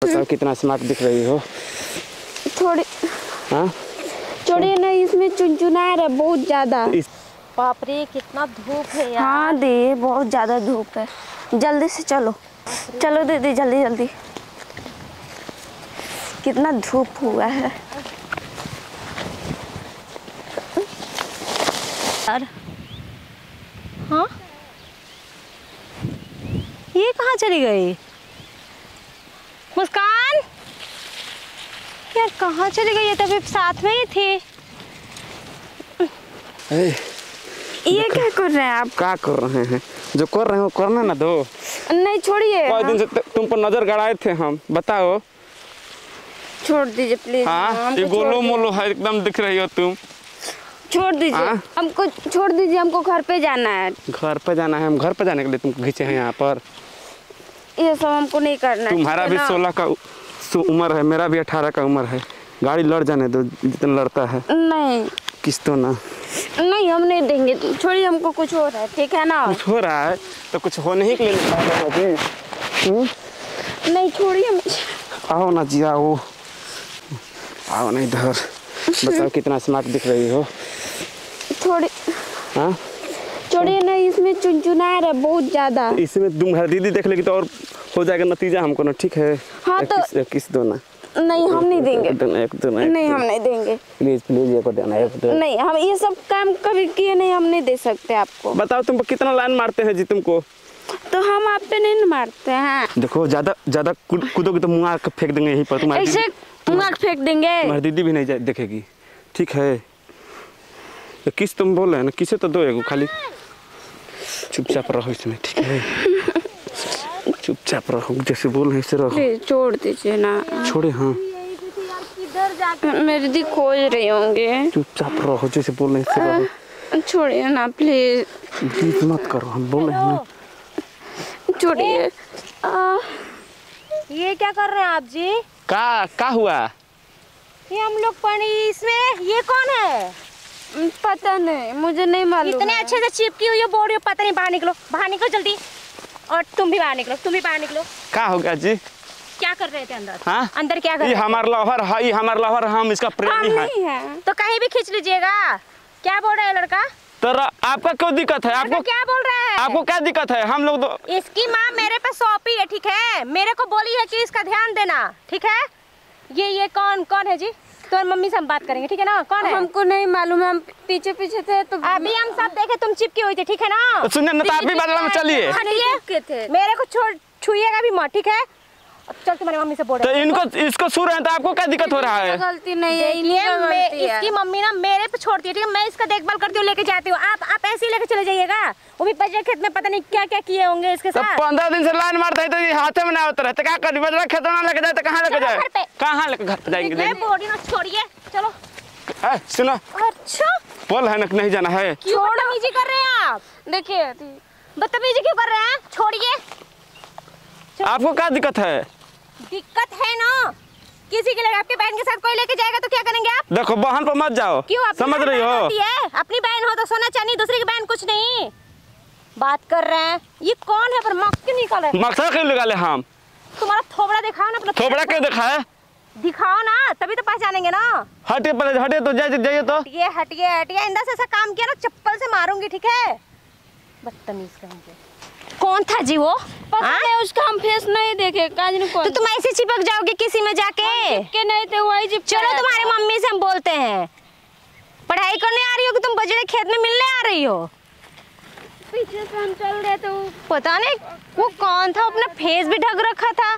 बताओ कितना स्मार्ट दिख रही हो। थोड़ी हाँ थोड़ी ना, इसमें चुनचुना है बहुत ज्यादा। बाप रे कितना धूप है यार। हाँ दे, बहुत ज्यादा धूप है। जल्दी से चलो चलो दीदी, जल्दी जल्दी। कितना धूप हुआ है यार। हाँ ये कहाँ चली गई मुस्कान? यार कहाँ चली गई? ये तो अभी साथ में ही थी। ये क्या कर रहे हैं आप? क्या कर रहे हैं? जो कर रहे हो करना ना दो। नहीं छोड़िए। कई दिन से तुम पर नजर गड़ाए थे हम, बताओ। छोड़ दीजिए प्लीज। हाँ ये गोलो मोलो है, एकदम दिख रही हो तुम। छोड़ दीजिए हमको, छोड़ दीजिए, हमको घर पे जाना है। घर पे जाना है? हम घर पे जाने के लिए तुमको खींचे हैं यहाँ पर? ये सब हमको नहीं करना। तुम्हारा भी 16 का उम्र है, मेरा भी 18 का उम्र है। गाड़ी लड़ जाने दो जितना लड़ता है। नहीं किस तो ना। नहीं हम नहीं देंगे, छोड़िए। हमको कुछ हो रहा है, ठीक है ना? कुछ हो रहा है तो कुछ होने ही के लिए नहीं छोड़िए। आओ ना जी, आओ आओ ना इधर। बताओ कितना स्मार्ट दिख रही हो। थोड़ी हाँ छोड़िए ना, इसमें चुनचुना है बहुत ज्यादा। इसमें तुम्हारी दीदी देख लेगी तो और हो जाएगा नतीजा हमको ना, ठीक है? हाँ तो किस दो ना। नहीं हम नहीं देंगे। नहीं हम नहीं देंगे। प्लीज प्लीज ये को देना, एक दो। नहीं हम ये सब काम कभी किए नहीं, हम नहीं दे सकते आपको। बताओ तुम कितना लाइन मारते हैं जी तुमको? तो हम आप पे नहीं मारते हैं। देखो ज्यादा ज्यादा कूदोगे तो मुँह आके फेंक देंगे यहीं पर। तुम्हारी ऐसे मुँह फेंक देंगे। तुम्हारी दीदी भी नहीं देखेगी, ठीक है? किस तुम बोल रहे हैं ना, किसे तो दो एगो खाली। चुपचाप रहो इसमें, ठीक है? चुपचाप रहो, जैसे बोल रहे ऐसे रहो। छोड़ दीजिए ना। छोड़े? हाँ मेरी दी खोज रही होंगे। चुपचाप रहो, जैसे बोल रहे ऐसे रहो। छोड़िए ना प्लीज। प्लीज मत करो, हम बोल रहे हैं ना। छोड़िए। ये क्या कर रहे हैं आप जी? का हुआ? ये हम लोग पानी इसमें, ये कौन है? पता नहीं, मुझे नहीं मालूम। इतने अच्छे से चिपकी हुई है बोरी, पता नहीं। बाहर निकलो, बाहर निकलो जल्दी। और तुम भी बाहर निकलो, तुम भी बाहर निकलो। का हो गया जी? क्या कर रहे थे अंदर? हाँ अंदर क्या कर रहे ये थे? हमारा लवर है, ये हमारा लवर, हम इसका प्रेमी है। तो कहीं भी खींच लीजिएगा। क्या बोल रहा है लड़का? तो आपका क्यों दिक्कत है? आपको क्या बोल रहा है? आपको क्या दिक्कत है? हम लोग तो इसकी माँ मेरे पे सौंपी है, ठीक है? मेरे को बोली है कि इसका ध्यान देना, ठीक है? ये कौन है जी? तो मम्मी से हम बात करेंगे, ठीक है ना? कौन है? हमको नहीं मालूम, हम पीछे पीछे थे तो अभी हम सब देखे तुम चिपकी हुई थी, ठीक है ना? तो सुनिए ना, तो आप भी बदला में चलिए। थे। मेरे को छुइएगा भी मत, ठीक है? चल तुम्हारी मम्मी से बोल तो इसको सुर है तो आपको क्या दिक्कत हो रहा है? गलती नहीं है, इसकी मम्मी ना मेरे पे छोड़ती है, ठीक है? मैं इसका देखभाल करती हूँ, लेके जाती हूँ। आप ऐसे ही लेके चले जाइएगा। वो भी बजरा खेत में पता नहीं क्या क्या किए होंगे इसके तो साथ। 15 दिन से लाइन मारता है तो ये हाथे में ना होता रहता, क्या करी? बजरा खेत में ना लेके जाए तो कहाँ लेके जाए? कहाँ लेके घर पे जाएंगे? बोरी ना छोड़िए, चलो। सुनो, अच्छा बोल है ना नहीं जाना है। क्यों बदतमीजी कर रहे हैं आप? देखिए बदतमीजी क्यों कर रहे हैं? छोड़िए। आपको क्या दिक्कत है? दिक्कत है ना, किसी के लिए आपके बहन के साथ कोई लेके जाएगा तो क्या करेंगे आप? देखो बहन पर मत जाओ। क्यों? समझ रही हो? अपनी बहन हो तो सोना चांदी, दूसरी की बहन कुछ नहीं। बात कर रहे हैं। ये कौन है? पर मक्स क्यों निकाले? मकसद क्यों निकाले हम? तुम्हारा थोबड़ा दिखाओ ना अपना। थोबड़ा क्यों दिखा है? दिखाओ ना, तभी तो पहचानेंगे ना। हटिए पहले, हटिए तो जाइए तो। हटिए हटिए हटिए, इंदा से ऐसा काम किया ना चप्पल से मारूंगी, ठीक है? बदतमीज कहेंगे। कौन था जी वो? पता नहीं, उसका हम फेस नहीं देखे। तो तुम ऐसे चिपक जाओगे किसी में जाके? के नहीं थे वही चिपक। चलो तुम्हारी मम्मी से हम बोलते हैं। पढ़ाई करने आ रही हो कि तुम बजरे खेत में मिलने आ रही हो? पीछे से हम चल रहे थे, पता नहीं वो कौन था, अपना फेस भी ढक रखा था।